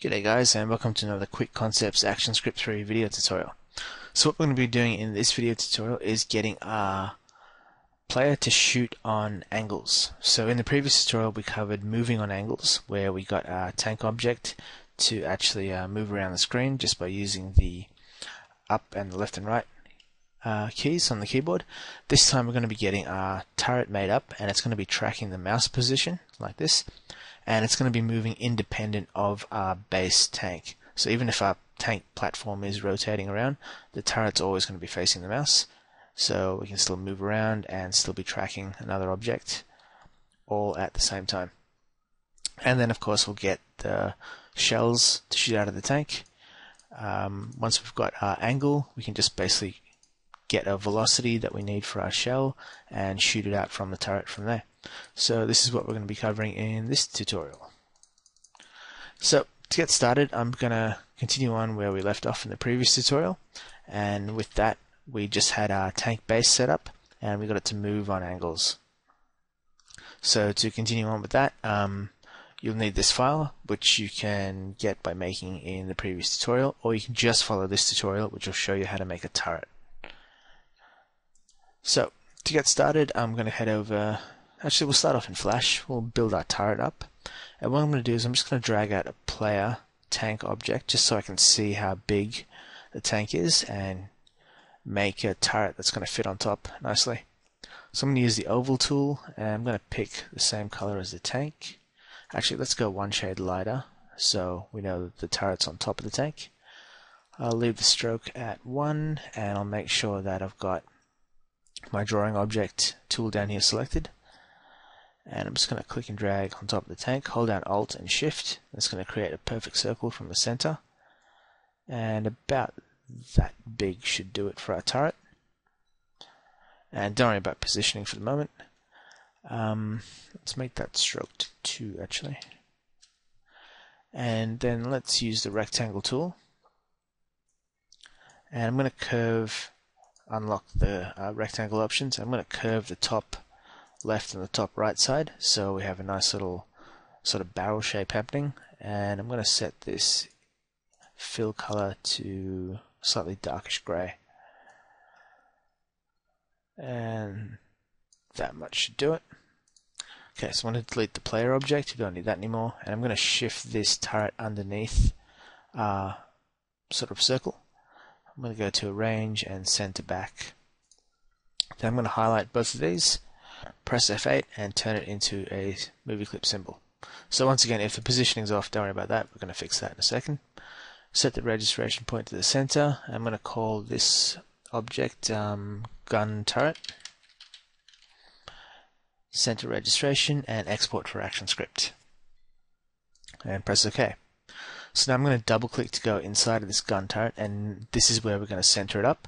G'day guys, and welcome to another Quick Concepts ActionScript 3 video tutorial. So what we're going to be doing in this video tutorial is getting our player to shoot on angles. So in the previous tutorial we covered moving on angles, where we got our tank object to actually move around the screen just by using the up and the left and right keys on the keyboard. This time we're going to be getting our turret made up, and it's going to be tracking the mouse position like this. And it's going to be moving independent of our base tank. So even if our tank platform is rotating around, the turret's always going to be facing the mouse. So we can still move around and still be tracking another object all at the same time. And then of course we'll get the shells to shoot out of the tank. Once we've got our angle, we can just basically get a velocity that we need for our shell and shoot it out from the turret from there. So this is what we're going to be covering in this tutorial. So to get started, I'm going to continue on where we left off in the previous tutorial, and with that we just had our tank base set up and we got it to move on angles. So to continue on with that, you'll need this file, which you can get by making in the previous tutorial, or you can just follow this tutorial, which will show you how to make a turret. So to get started, I'm going to head over. Actually, we'll start off in Flash. We'll build our turret up, and what I'm going to do is I'm just going to drag out a player tank object just so I can see how big the tank is and make a turret that's going to fit on top nicely. So I'm going to use the oval tool, and I'm going to pick the same color as the tank. Actually, let's go one shade lighter so we know that the turret's on top of the tank. I'll leave the stroke at 1, and I'll make sure that I've got my drawing object tool down here selected. And I'm just going to click and drag on top of the tank, hold down Alt and Shift. That's going to create a perfect circle from the center. And about that big should do it for our turret. And don't worry about positioning for the moment. Let's make that stroke to 2 actually. And then let's use the rectangle tool. And I'm going to unlock the rectangle options. I'm going to curve the top left and the top right side, so we have a nice little sort of barrel shape happening. And I'm going to set this fill color to slightly darkish grey, and that much should do it. Okay, so I'm going to delete the player object. We don't need that anymore, and I'm going to shift this turret underneath sort of circle. I'm going to go to Arrange and Center Back. Then I'm going to highlight both of these, press F8 and turn it into a movie clip symbol. So once again, if the positioning's off, don't worry about that. We're going to fix that in a second. Set the registration point to the center. I'm going to call this object gun turret. Center registration and export for ActionScript. And press OK. So now I'm going to double click to go inside of this gun turret, and this is where we're going to center it up.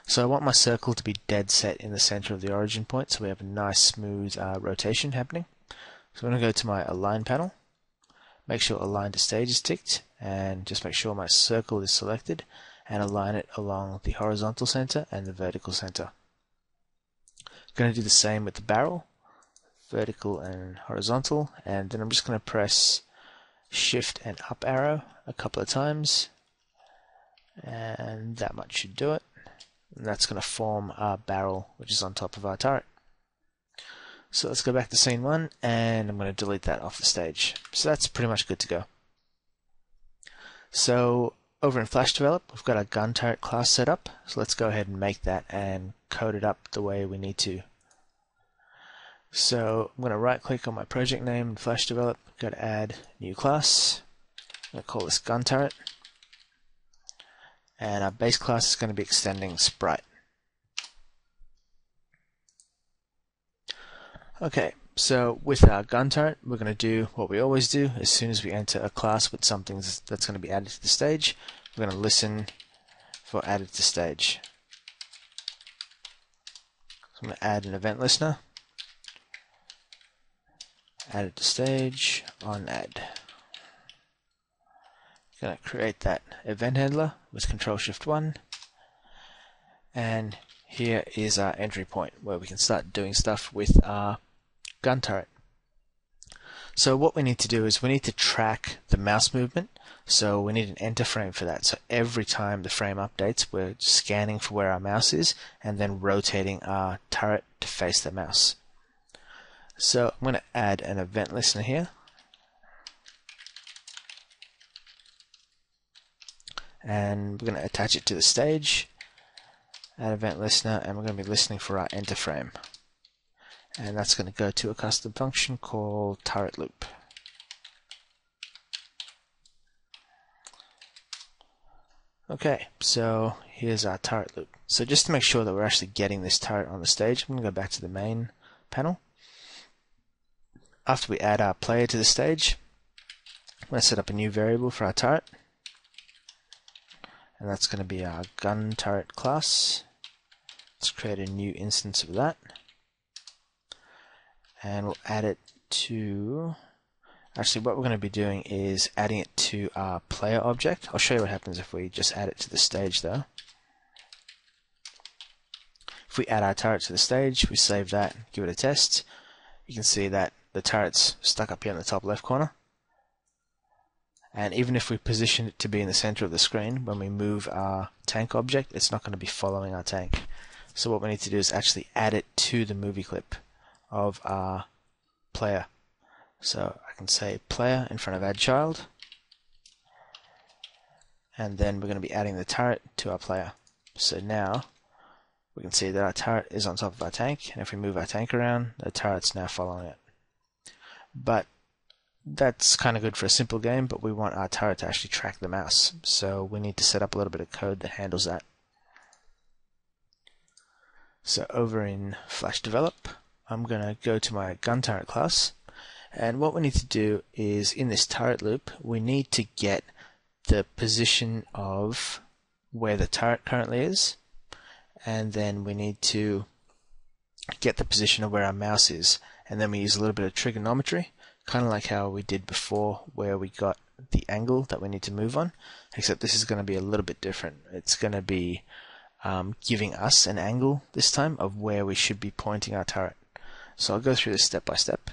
So I want my circle to be dead set in the center of the origin point, so we have a nice smooth rotation happening. So I'm going to go to my Align panel, make sure Align to Stage is ticked, and just make sure my circle is selected, and align it along the horizontal center and the vertical center. I'm going to do the same with the barrel, vertical and horizontal, and then I'm just going to press Shift and up arrow a couple of times, and that much should do it. And that's going to form our barrel, which is on top of our turret. So let's go back to scene 1, and I'm going to delete that off the stage. So that's pretty much good to go. So over in Flash Develop, we've got our gun turret class set up. So let's go ahead and make that and code it up the way we need to. So I'm going to right click on my project name in Flash Develop, go to add new class. I'm going to call this gun turret. And our base class is going to be extending sprite. Okay, so with our gun turret, we're going to do what we always do. As soon as we enter a class with something that's going to be added to the stage, we're going to listen for added to stage. So I'm going to add an event listener. Added to stage on add. Going to create that event handler with Control-Shift-1, and here is our entry point where we can start doing stuff with our gun turret. So what we need to do is we need to track the mouse movement. So we need an enter frame for that. So every time the frame updates, we're scanning for where our mouse is and then rotating our turret to face the mouse. So I'm going to add an event listener here. And we're going to attach it to the stage. Add event listener, and we're going to be listening for our enter frame. And that's going to go to a custom function called turret loop. Okay, so here's our turret loop. So just to make sure that we're actually getting this turret on the stage, I'm going to go back to the main panel. After we add our player to the stage, I'm going to set up a new variable for our turret. And that's going to be our gun turret class. Let's create a new instance of that. And we'll add it to... Actually, what we're going to be doing is adding it to our player object. I'll show you what happens if we just add it to the stage though. If we add our turret to the stage, we save that, give it a test, you can see that the turret's stuck up here in the top left corner. And even if we position it to be in the center of the screen, when we move our tank object, it's not going to be following our tank. So what we need to do is actually add it to the movie clip of our player. So I can say player in front of add child, and then we're going to be adding the turret to our player. So now we can see that our turret is on top of our tank, and if we move our tank around, the turret's now following it. But that's kind of good for a simple game, but we want our turret to actually track the mouse, so we need to set up a little bit of code that handles that. So over in Flash Develop, I'm going to go to my gun turret class, and what we need to do is in this turret loop, we need to get the position of where the turret currently is, and then we need to get the position of where our mouse is, and then we use a little bit of trigonometry, kind of like how we did before where we got the angle that we need to move on, except this is going to be a little bit different. It's going to be giving us an angle this time of where we should be pointing our turret. So I'll go through this step by step.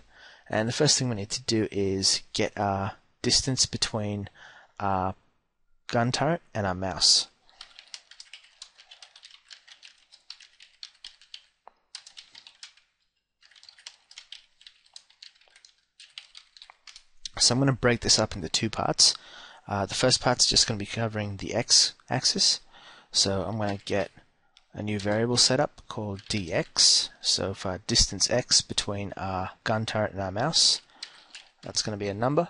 And the first thing we need to do is get our distance between our gun turret and our mouse. So I'm going to break this up into two parts. The first part's just going to be covering the x-axis. So I'm going to get a new variable set up called dx. So for distance x between our gun turret and our mouse, that's going to be a number.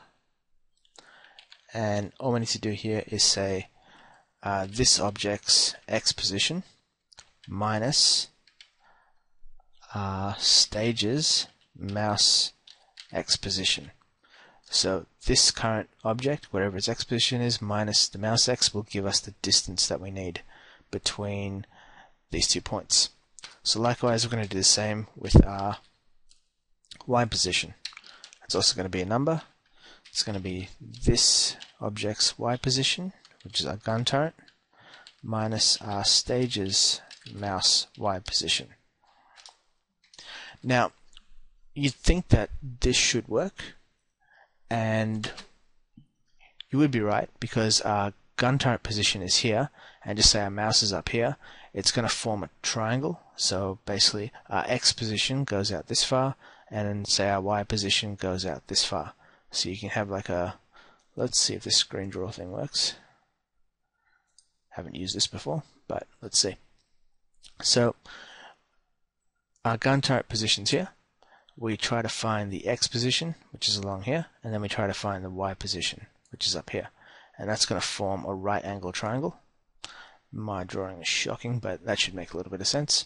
And all we need to do here is say this object's x position minus stage's mouse x position. So this current object, wherever its x position is, minus the mouse x will give us the distance that we need between these 2 points. So likewise, we're going to do the same with our y position. It's also going to be a number. It's going to be this object's y position, which is our gun turret, minus our stage's mouse y position. Now, you'd think that this should work, and you would be right, because our gun turret position is here, and just say our mouse is up here, it's going to form a triangle. So basically our x position goes out this far, and then say our y position goes out this far. So you can have like a, let's see if this screen draw thing works. Haven't used this before, but let's see. So our gun turret position's here. We try to find the x position, which is along here, and then we try to find the y position, which is up here. And that's going to form a right angle triangle. My drawing is shocking, but that should make a little bit of sense.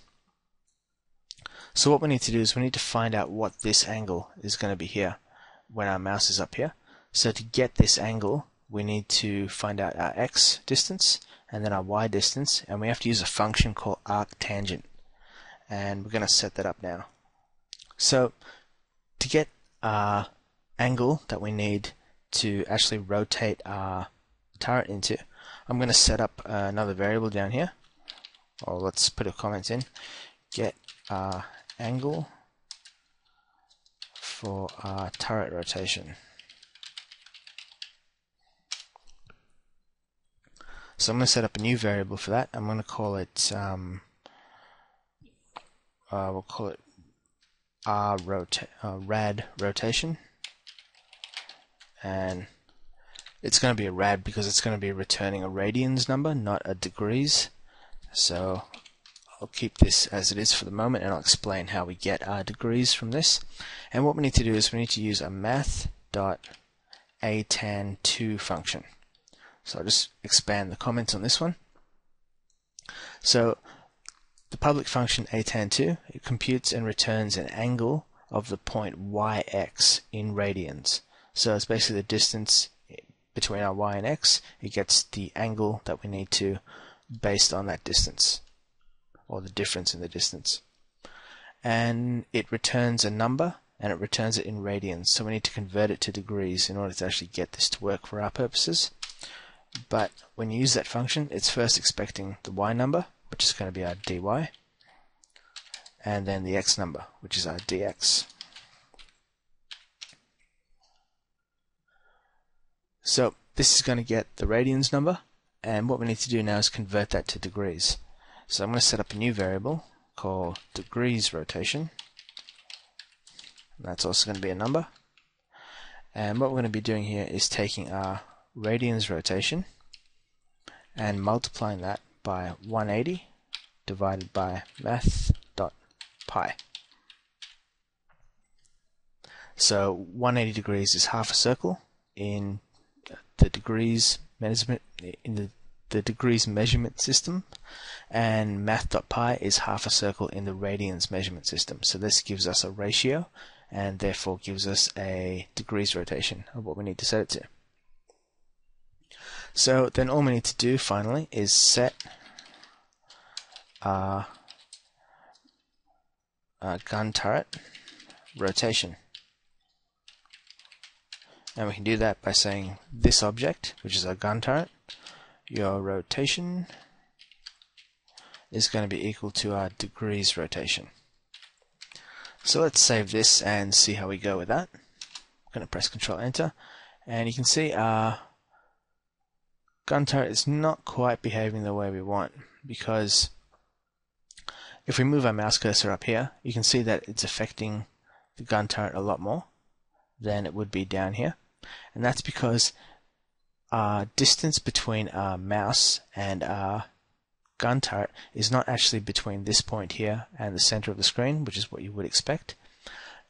So what we need to do is we need to find out what this angle is going to be here when our mouse is up here. So to get this angle, we need to find out our x distance and then our y distance, and we have to use a function called arctangent. And we're going to set that up now. So to get our angle that we need to actually rotate our turret into, I'm going to set up another variable down here, or let's put a comment in, get angle for our turret rotation. So I'm going to set up a new variable for that. I'm going to call it, we'll call it rad rotation, and it's going to be a rad because it's going to be returning a radians number, not a degrees. So I'll keep this as it is for the moment, and I'll explain how we get our degrees from this. And what we need to do is we need to use a math.atan2 function. So I'll just expand the comments on this one. So the public function atan2, it computes and returns an angle of the point yx in radians. So it's basically the distance between our y and x. It gets the angle that we need to based on that distance, or the difference in the distance. And it returns a number, and it returns it in radians. So we need to convert it to degrees in order to actually get this to work for our purposes. But when you use that function, it's first expecting the y number, which is going to be our dy, and then the x number, which is our dx. So this is going to get the radians number, and what we need to do now is convert that to degrees. So I'm going to set up a new variable called degrees rotation. That's also going to be a number. And what we're going to be doing here is taking our radians rotation and multiplying that by 180 divided by math.pi. So 180 degrees is half a circle in the degrees measurement system, and math.pi is half a circle in the radians measurement system. So this gives us a ratio, and therefore gives us a degrees rotation of what we need to set it to. So then all we need to do finally is set our gun turret rotation. And we can do that by saying this object, which is our gun turret, your rotation is going to be equal to our degrees rotation. So let's save this and see how we go with that. I'm going to press Ctrl Enter, and you can see our gun turret is not quite behaving the way we want, because if we move our mouse cursor up here, you can see that it's affecting the gun turret a lot more than it would be down here. And that's because our distance between our mouse and our gun turret is not actually between this point here and the center of the screen, which is what you would expect.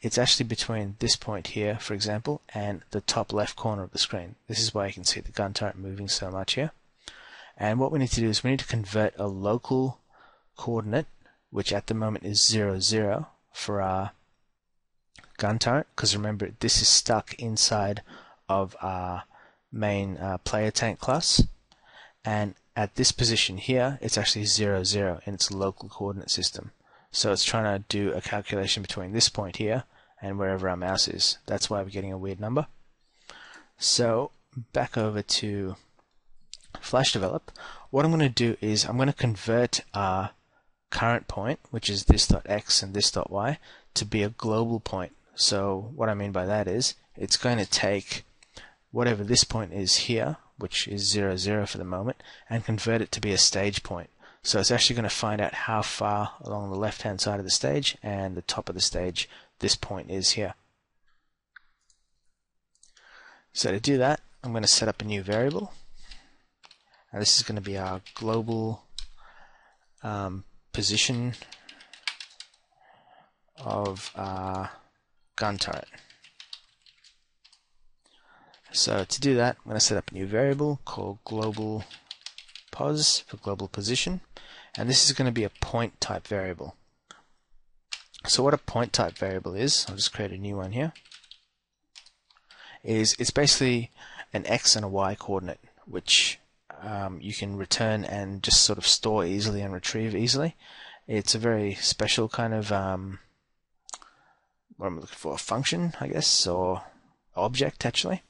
It's actually between this point here, for example, and the top left corner of the screen. This is why you can see the gun turret moving so much here. And what we need to do is we need to convert a local coordinate, which at the moment is 0, 0, for our gun turret, because remember, this is stuck inside of our main player tank class, and at this position here it's actually 0, 0 in its local coordinate system. So it's trying to do a calculation between this point here and wherever our mouse is. That's why we're getting a weird number. So back over to Flash Develop, what I'm going to do is I'm going to convert our current point, which is this.x and this.y, to be a global point. So what I mean by that is it's going to take whatever this point is here, which is 0, 0 for the moment, and convert it to be a stage point. So it's actually going to find out how far along the left hand side of the stage and the top of the stage this point is here. So to do that, I'm going to set up a new variable, and this is going to be our global position of our gun turret. So to do that, I'm going to set up a new variable called global pos for global position, and this is going to be a point type variable. So what a point type variable is, I'll just create a new one here, is it's basically an x and a y coordinate, which you can return and just sort of store easily and retrieve easily. It's a very special kind of what I'm looking for, a function, I guess, or object actually.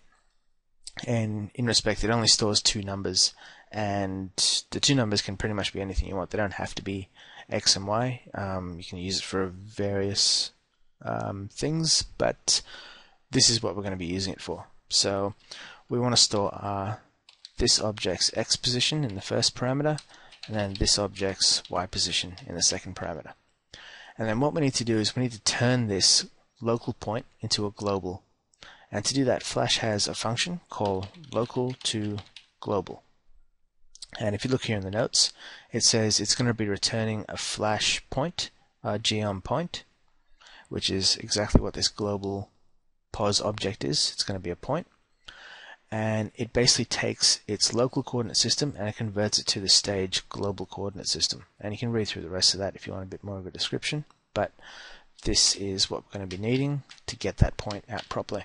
And in respect, it only stores two numbers, and the two numbers can pretty much be anything you want. They don't have to be x and y. You can use it for various things, but this is what we're going to be using it for. So we want to store this object's x position in the first parameter, and then this object's y position in the second parameter. And then what we need to do is we need to turn this local point into a global. And to do that, Flash has a function called local to global. And if you look here in the notes, it says it's going to be returning a Flash point, a geom point, which is exactly what this global pos object is. It's going to be a point. And it basically takes its local coordinate system and it converts it to the stage global coordinate system. And you can read through the rest of that if you want a bit more of a description. But this is what we're going to be needing to get that point out properly.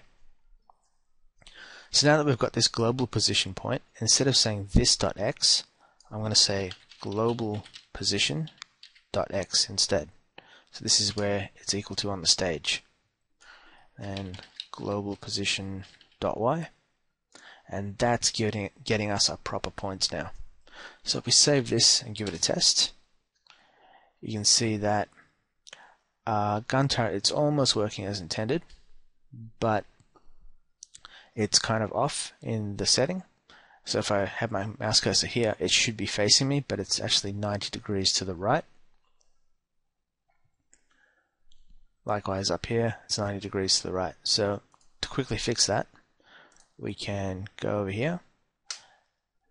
So now that we've got this global position point, instead of saying this.x, I'm going to say global position.x instead. So this is where it's equal to on the stage. And global position.y. And that's getting us our proper points now. So if we save this and give it a test, you can see that gun turret, it's almost working as intended, but it's kind of off in the setting. So if I have my mouse cursor here, it should be facing me, but it's actually 90 degrees to the right. Likewise up here, it's 90 degrees to the right. So to quickly fix that, we can go over here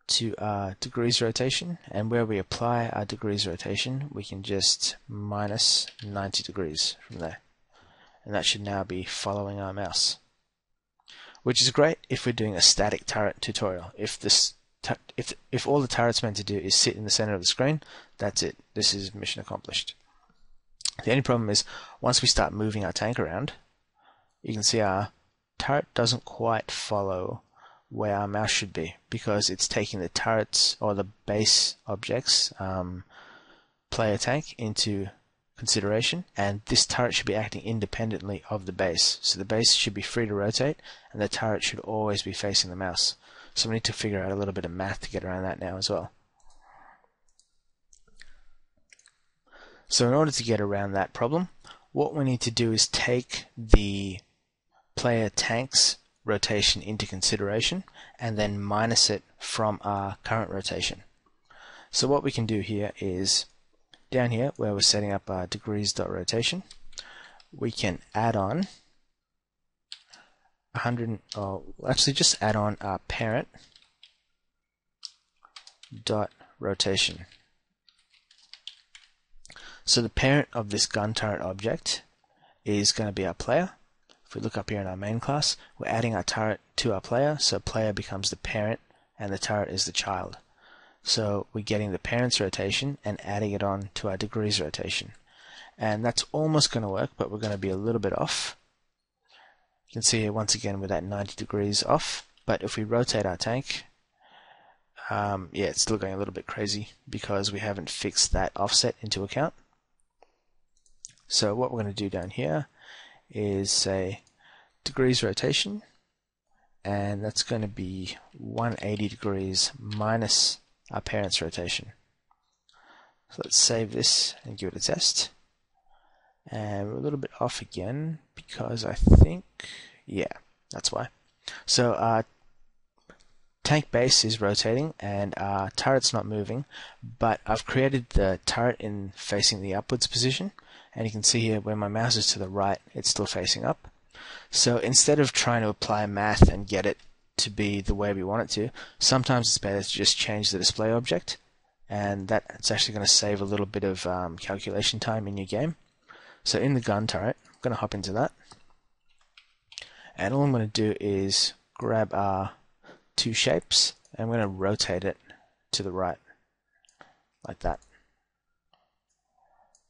to our degrees rotation, and where we apply our degrees rotation, we can just minus 90 degrees from there. And that should now be following our mouse. Which is great if we're doing a static turret tutorial. If all the turret's meant to do is sit in the center of the screen, that's it. This is mission accomplished. The only problem is once we start moving our tank around, you can see our turret doesn't quite follow where our mouse should be, because it's taking the turrets or the base objects player tank into consideration, and this turret should be acting independently of the base. So the base should be free to rotate and the turret should always be facing the mouse. So we need to figure out a little bit of math to get around that now as well. So in order to get around that problem, what we need to do is take the player tank's rotation into consideration and then minus it from our current rotation. So what we can do here is down here where we're setting up our degrees.rotation, we can add on 100, or actually just add on our parent dot rotation. So the parent of this gun turret object is going to be our player. If we look up here in our main class, we're adding our turret to our player, so player becomes the parent and the turret is the child. So we're getting the parent's rotation and adding it on to our degrees rotation. And that's almost going to work, but we're going to be a little bit off. You can see here once again we're at 90 degrees off, but if we rotate our tank, yeah, it's still going a little bit crazy because we haven't fixed that offset into account. So what we're going to do down here is say degrees rotation, and that's going to be 180 degrees minus our parent's rotation. So let's save this and give it a test. And we're a little bit off again because I think, yeah, that's why. So our tank base is rotating and our turret's not moving, but I've created the turret in facing the upwards position, and you can see here where my mouse is to the right, it's still facing up. So instead of trying to apply math and get it to be the way we want it to, sometimes it's better to just change the display object, and that's actually going to save a little bit of calculation time in your game. So in the gun turret, I'm going to hop into that, and all I'm going to do is grab our two shapes and I'm going to rotate it to the right like that.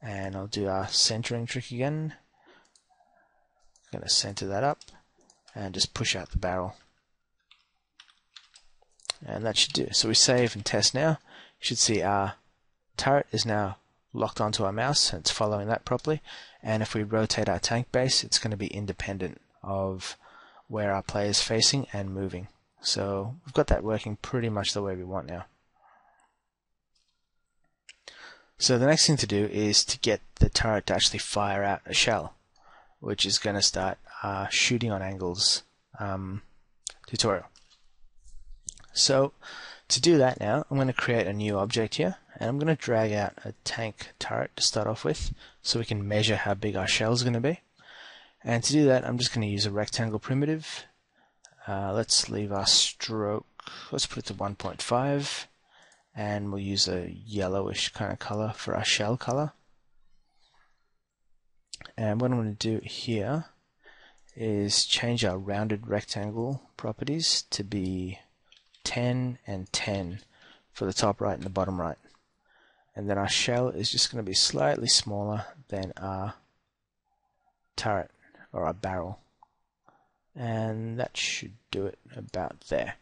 And I'll do our centering trick again. I'm going to center that up and just push out the barrel. And that should do. So we save and test now. You should see our turret is now locked onto our mouse and it's following that properly. And if we rotate our tank base, it's going to be independent of where our player is facing and moving. So we've got that working pretty much the way we want now. So the next thing to do is to get the turret to actually fire out a shell. which is going to start shooting on angles tutorial. So to do that now, I'm going to create a new object here, and I'm going to drag out a tank turret to start off with so we can measure how big our shell is going to be. And to do that, I'm just going to use a rectangle primitive. Let's leave our stroke, let's put it to 1.5, and we'll use a yellowish kind of color for our shell color. And what I'm going to do here is change our rounded rectangle properties to be 10 and 10 for the top right and the bottom right. And then our shell is just going to be slightly smaller than our turret or our barrel. And that should do it about there.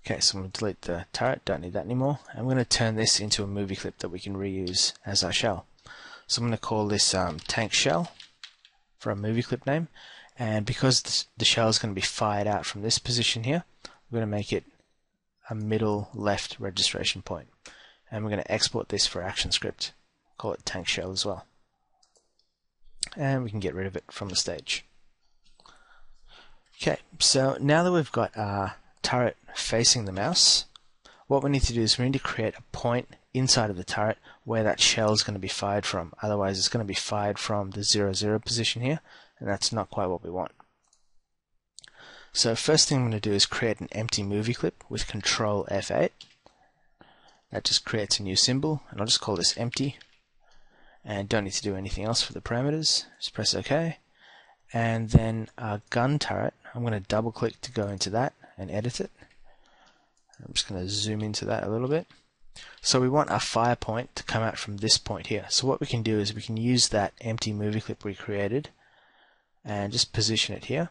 Okay, so I'm going to delete the turret, don't need that anymore. I'm going to turn this into a movie clip that we can reuse as our shell. So I'm going to call this tank shell for a movie clip name. And because the shell is going to be fired out from this position here, we're going to make it a middle left registration point. And we're going to export this for ActionScript. Call it tank shell as well. And we can get rid of it from the stage. Okay, so now that we've got our turret facing the mouse, what we need to do is we need to create a point inside of the turret where that shell is going to be fired from. Otherwise it's going to be fired from the 0,0 position here, and that's not quite what we want. So first thing I'm going to do is create an empty movie clip with Control F8. That just creates a new symbol, and I'll just call this empty. And don't need to do anything else for the parameters. Just press OK. And then our gun turret, I'm going to double click to go into that and edit it. I'm just going to zoom into that a little bit. So we want our fire point to come out from this point here. So what we can do is we can use that empty movie clip we created and just position it here.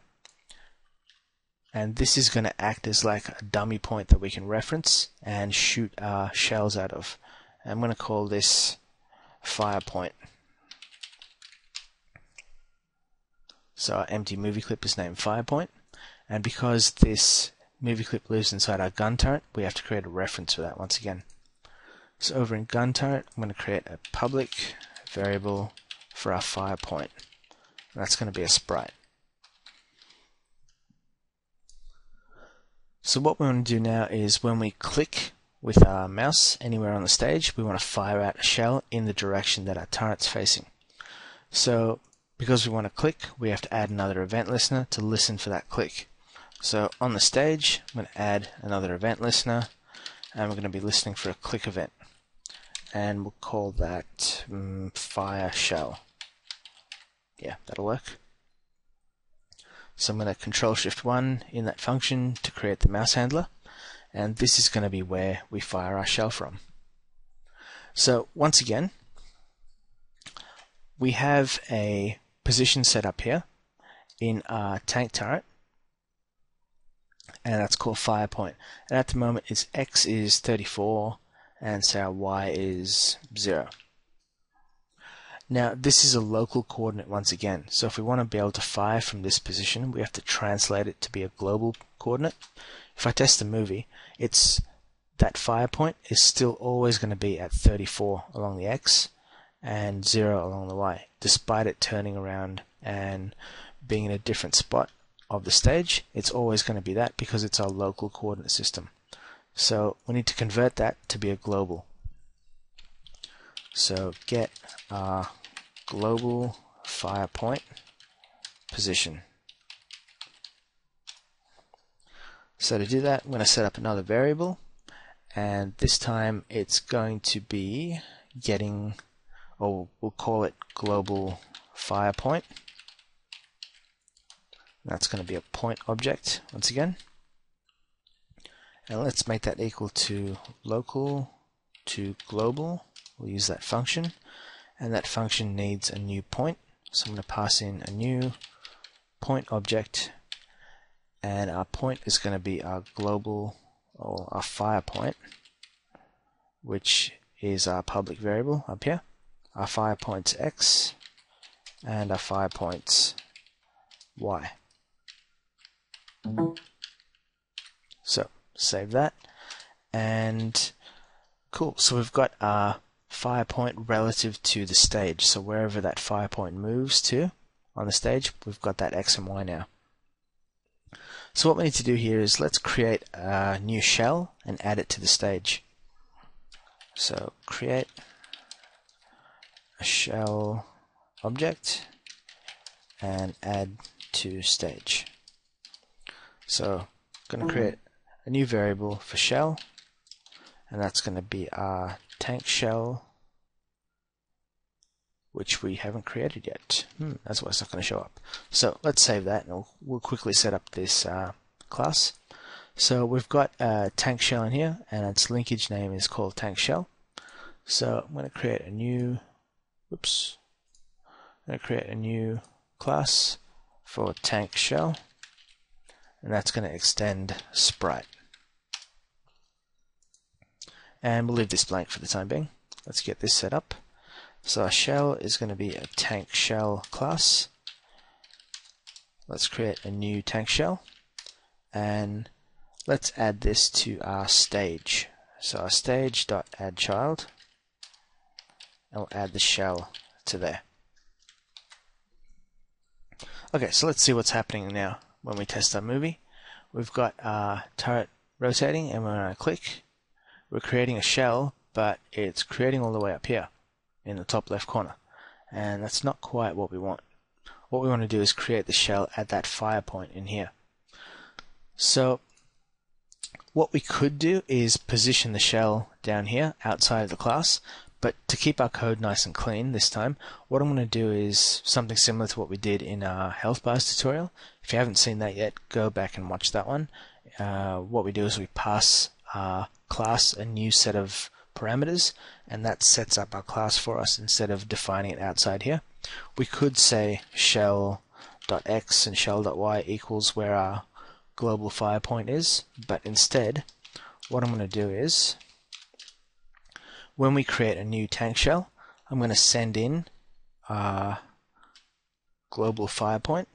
And this is going to act as like a dummy point that we can reference and shoot our shells out of. I'm going to call this fire point. So our empty movie clip is named fire point. And because this movie clip lives inside our gun turret, we have to create a reference for that once again. So over in gun turret, I'm going to create a public variable for our fire point. And that's going to be a sprite. So what we want to do now is when we click with our mouse anywhere on the stage, we want to fire out a shell in the direction that our turret's facing. So because we want to click, we have to add another event listener to listen for that click. So on the stage, I'm going to add another event listener, and we're going to be listening for a click event. And we'll call that fire shell. Yeah, that'll work. So I'm going to Control-Shift-1 in that function to create the mouse handler, and this is going to be where we fire our shell from. So once again, we have a position set up here in our tank turret, and that's called fire point. And at the moment, its X is 34, and so our Y is 0. Now this is a local coordinate once again, so if we want to be able to fire from this position, we have to translate it to be a global coordinate. If I test the movie, that fire point is still always going to be at 34 along the X and 0 along the Y, despite it turning around and being in a different spot of the stage. It's always going to be that because it's our local coordinate system. So we need to convert that to be a global. So get our global fire point position. So to do that, I'm going to set up another variable, and this time it's going to be getting, or we'll call it global fire point. That's going to be a point object once again. And let's make that equal to local to global. We'll use that function, and that function needs a new point. So I'm going to pass in a new point object, and our point is going to be our global, or our fire point, which is our public variable up here. Our fire point's X, and our fire point's Y. So save that, and cool. So we've got our fire point relative to the stage. So wherever that fire point moves to on the stage, we've got that X and Y now. So what we need to do here is let's create a new shell and add it to the stage. So create a shell object and add to stage. So I'm going to create a new variable for shell, and that's going to be our tank shell, which we haven't created yet. That's why it's not going to show up. So let's save that, and we'll quickly set up this class. So we've got a tank shell in here, and its linkage name is called tank shell. So I'm going to create a new, class for tank shell, and that's going to extend sprite. And we'll leave this blank for the time being. Let's get this set up. So our shell is going to be a tank shell class. Let's create a new tank shell, and let's add this to our stage. So our stage.addChild, and we'll add the shell to there. Okay, so let's see what's happening now when we test our movie. We've got our turret rotating, and when I click, we're creating a shell, but it's creating all the way up here in the top left corner, and that's not quite what we want. What we want to do is create the shell at that fire point in here. So what we could do is position the shell down here outside of the class, but to keep our code nice and clean this time, what I'm going to do is something similar to what we did in our health bars tutorial. If you haven't seen that yet, go back and watch that one. What we do is we pass our class a new set of parameters, and that sets up our class for us instead of defining it outside here. We could say shell.x and shell.y equals where our global fire point is, but instead what I'm going to do is when we create a new tank shell, I'm going to send in our global fire point,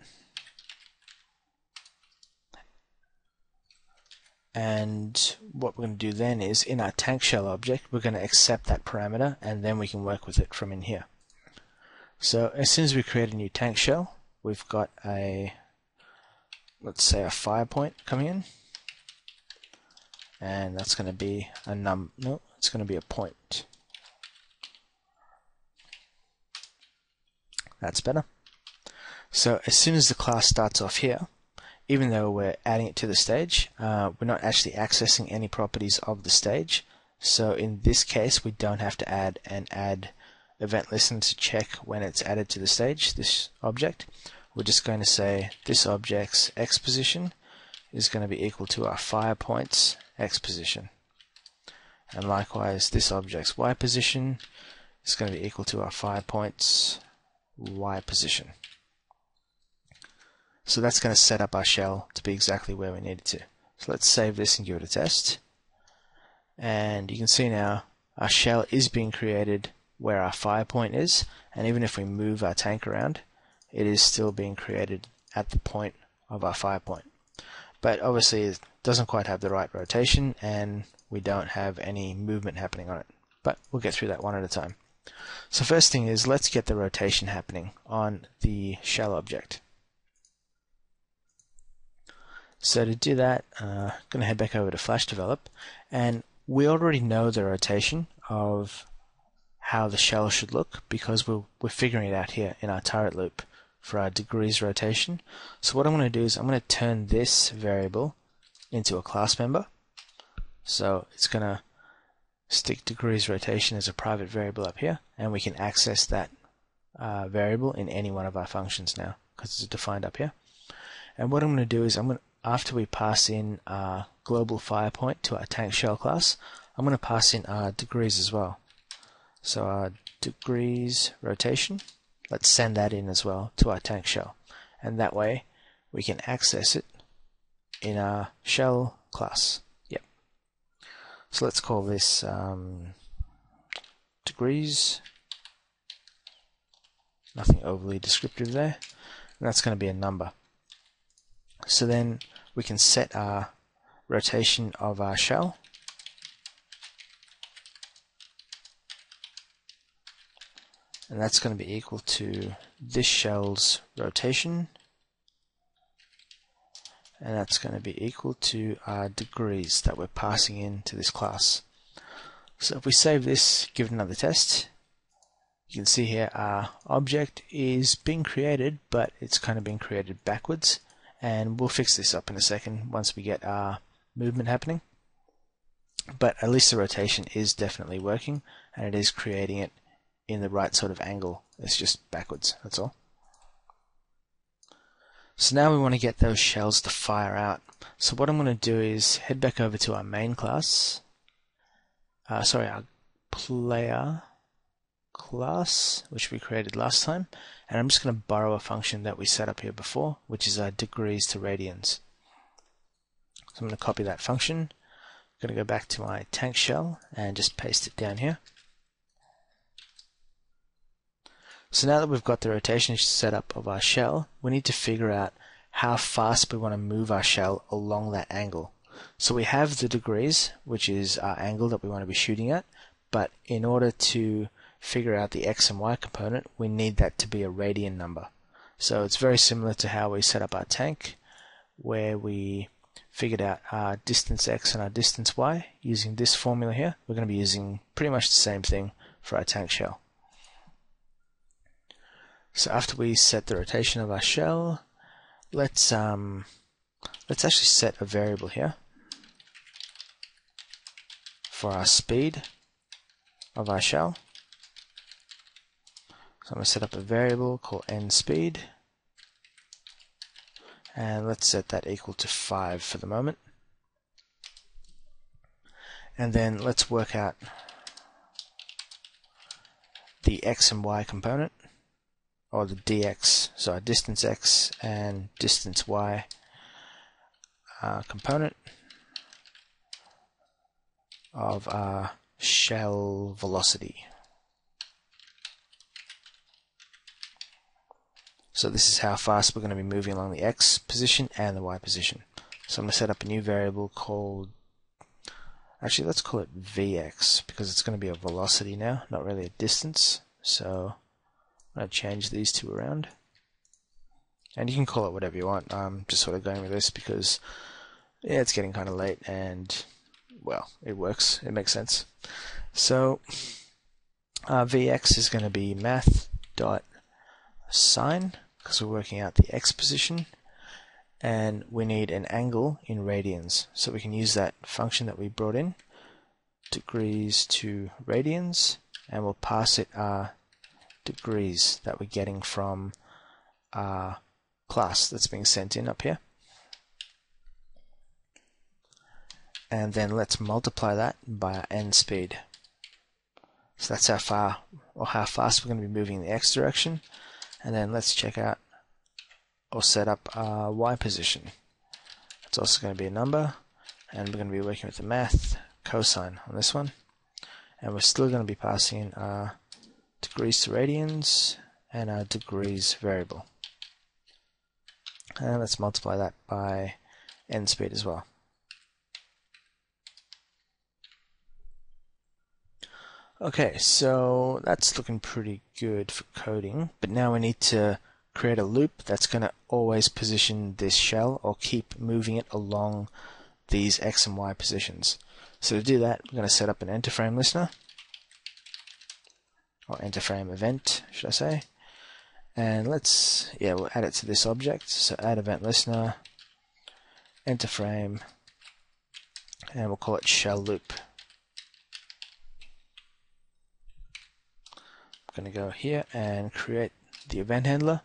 and what we're going to do then is in our tank shell object we're going to accept that parameter, and then we can work with it from in here. So as soon as we create a new tank shell, we've got a, let's say, a fire point coming in, and that's going to be a it's going to be a point. That's better. So as soon as the class starts off here, even though we're adding it to the stage, we're not actually accessing any properties of the stage. So in this case, we don't have to add an add event listener to check when it's added to the stage, this object. We're just going to say this object's X position is going to be equal to our fire point's X position. And likewise, this object's Y position is going to be equal to our fire point's Y position. So that's going to set up our shell to be exactly where we need it to. So let's save this and give it a test. And you can see now our shell is being created where our fire point is, and even if we move our tank around, it is still being created at the point of our fire point. But obviously it doesn't quite have the right rotation, and we don't have any movement happening on it. But we'll get through that one at a time. So first thing is, let's get the rotation happening on the shell object. So to do that, I'm going to head back over to Flash Develop, and we already know the rotation of how the shell should look because we're figuring it out here in our turret loop for our degrees rotation. So what I'm going to do is I'm going to turn this variable into a class member. So it's going to stick degrees rotation as a private variable up here, and we can access that variable in any one of our functions now because it's defined up here. And what I'm going to do is after we pass in our global fire point to our tank shell class, I'm going to pass in our degrees as well. So our degrees rotation, let's send that in as well to our tank shell, and that way we can access it in our shell class. Yep. So let's call this degrees, nothing overly descriptive there, and that's going to be a number. So then we can set our rotation of our shell, and that's going to be equal to this shell's rotation, and that's going to be equal to our degrees that we're passing into this class. So if we save this, give it another test, you can see here our object is being created, but it's kind of being created backwards, and we'll fix this up in a second once we get our movement happening. But at least the rotation is definitely working, and it is creating it in the right sort of angle. It's just backwards, that's all. So now we want to get those shells to fire out. So what I'm going to do is head back over to our main class, our player class, which we created last time, and I'm just going to borrow a function that we set up here before, which is our degrees to radians. So I'm going to copy that function. I'm going to go back to my tank shell and just paste it down here. So now that we've got the rotation set up of our shell, we need to figure out how fast we want to move our shell along that angle. So we have the degrees, which is our angle that we want to be shooting at, but in order to figure out the x and y component, we need that to be a radian number. So it's very similar to how we set up our tank, where we figured out our distance x and our distance y using this formula here. We're going to be using pretty much the same thing for our tank shell. So after we set the rotation of our shell, let's actually set a variable here for our speed of our shell. So I'm going to set up a variable called nSpeed, and let's set that equal to 5 for the moment. And then let's work out the x and y component, or the dx, so our distance x and distance y component of our shell velocity. So this is how fast we're going to be moving along the x position and the y position. So I'm going to set up a new variable called, actually let's call it vx, because it's going to be a velocity now, not really a distance. So I'm going to change these two around. And you can call it whatever you want. I'm just sort of going with this because, yeah, it's getting kind of late and, well, it works. It makes sense. So vx is going to be math.sin, because we're working out the x position, and we need an angle in radians. So we can use that function that we brought in, degrees to radians, and we'll pass it our degrees that we're getting from our class that's being sent in up here. And then let's multiply that by our nSpeed. So that's how far or how fast we're going to be moving in the x direction. And then let's check out or set up our y position. It's also going to be a number, and we're going to be working with the math cosine on this one. And we're still going to be passing in our degrees to radians and our degrees variable. And let's multiply that by nSpeed as well. Okay, so that's looking pretty good for coding, but now we need to create a loop that's going to always position this shell or keep moving it along these x and y positions. So to do that, we're going to set up an enter frame listener, or enter frame event, should I say, and we'll add it to this object. So add event listener, enter frame, and we'll call it shell loop. I'm going to go here and create the event handler.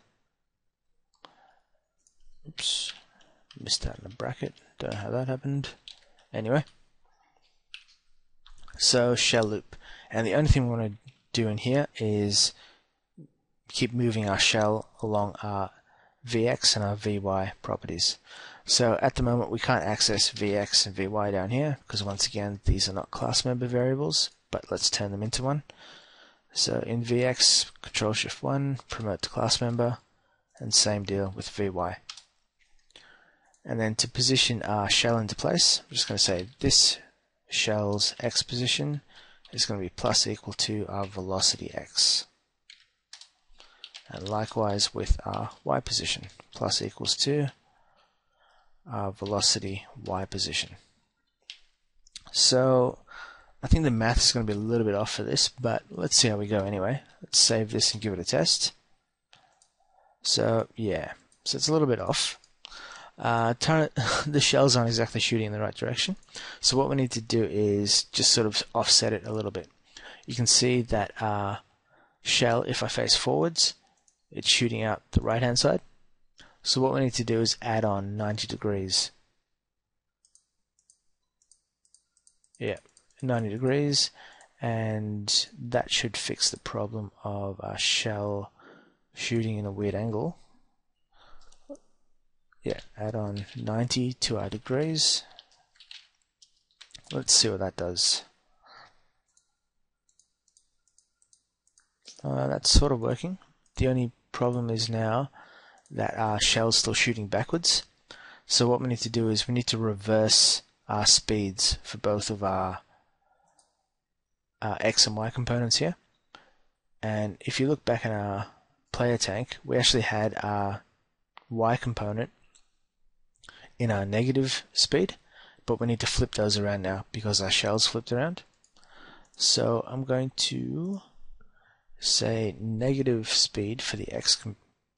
Oops, missed that in the bracket. Don't know how that happened. Anyway, so shell loop, and the only thing we want to do in here is keep moving our shell along our Vx and our Vy properties. So at the moment we can't access Vx and Vy down here because once again these are not class member variables, but let's turn them into one. So in Vx, Control-Shift-1, promote to class member, and same deal with Vy. And then to position our shell into place, I'm just going to say this shell's x position is going to be plus equal to our velocity x. and likewise with our y position, plus equals to our velocity y position. So I think the math is going to be a little bit off for this, but let's see how we go anyway. Let's save this and give it a test. So yeah, so it's a little bit off. The shells aren't exactly shooting in the right direction, so what we need to do is just sort of offset it a little bit. You can see that our shell, if I face forwards, it's shooting out the right hand side. So what we need to do is add on 90 degrees. Yeah, 90 degrees, and that should fix the problem of our shell shooting in a weird angle. Yeah, add on 90 to our degrees. Let's see what that does. That's sort of working. The only problem is now that our shell's still shooting backwards. So what we need to do is we need to reverse our speeds for both of our X and Y components here. And if you look back at our player tank, we actually had our Y component in our negative speed, but we need to flip those around now because our shell's flipped around. So I'm going to say negative speed for the X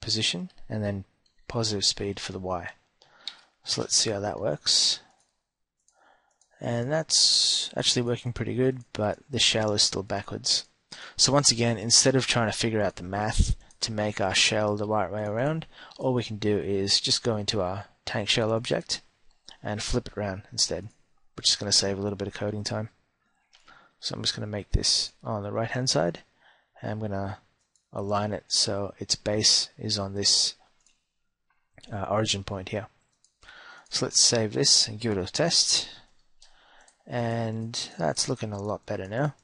position and then positive speed for the Y. So let's see how that works. And that's actually working pretty good, but the shell is still backwards. So once again, instead of trying to figure out the math to make our shell the right way around, all we can do is just go into our tank shell object and flip it around instead, which is going to save a little bit of coding time. So I'm just going to make this on the right hand side, and I'm going to align it so its base is on this origin point here. So let's save this and give it a test, and that's looking a lot better now.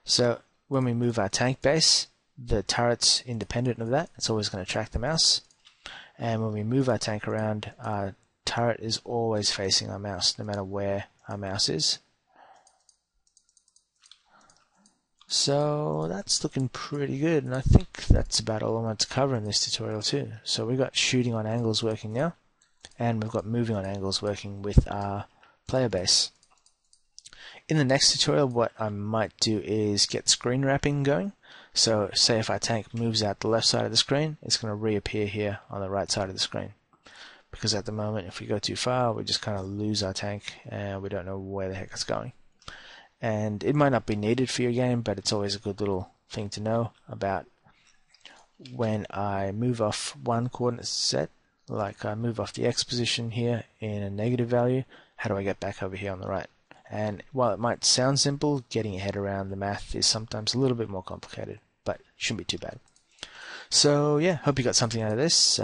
So when we move our tank base, the turret's independent of that. It's always going to track the mouse. And when we move our tank around, our turret is always facing our mouse, no matter where our mouse is. So that's looking pretty good, and I think that's about all I want to cover in this tutorial too. So we've got shooting on angles working now, and we've got moving on angles working with our player base. In the next tutorial, what I might do is get screen wrapping going. So say if our tank moves out the left side of the screen, it's going to reappear here on the right side of the screen. Because at the moment, if we go too far, we just kind of lose our tank and we don't know where the heck it's going. And it might not be needed for your game, but it's always a good little thing to know about when I move off one coordinate set, like I move off the X position here in a negative value, how do I get back over here on the right? And while it might sound simple, getting your head around the math is sometimes a little bit more complicated, but it shouldn't be too bad. So yeah, hope you got something out of this.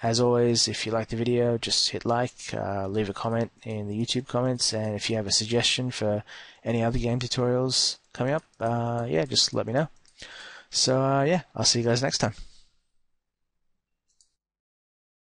As always, if you like the video, just hit like, leave a comment in the YouTube comments, and if you have a suggestion for any other game tutorials coming up, yeah, just let me know. So yeah, I'll see you guys next time.